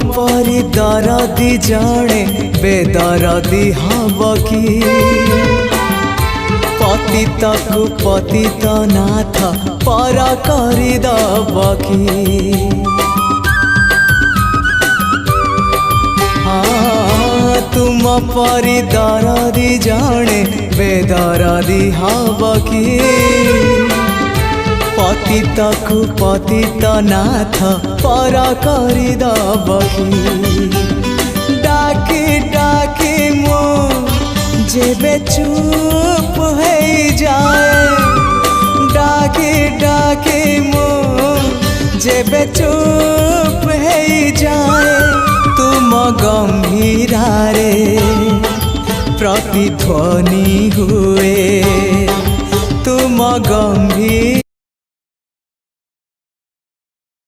परी दरदी जड़े बेदरदी हब कि पतित को पतित नाथ पर करदब कि तुम परी दरदी जड़े बेदरदी हब कि पतित को पतित नाथ पर करदब कि डाकी डाकी मो जेबे चुप हो जाए डाकी डाकी मो जेबे चुप हो जाए तुम गंभीरारे प्रतिध्वनि हुए तुम गंभीर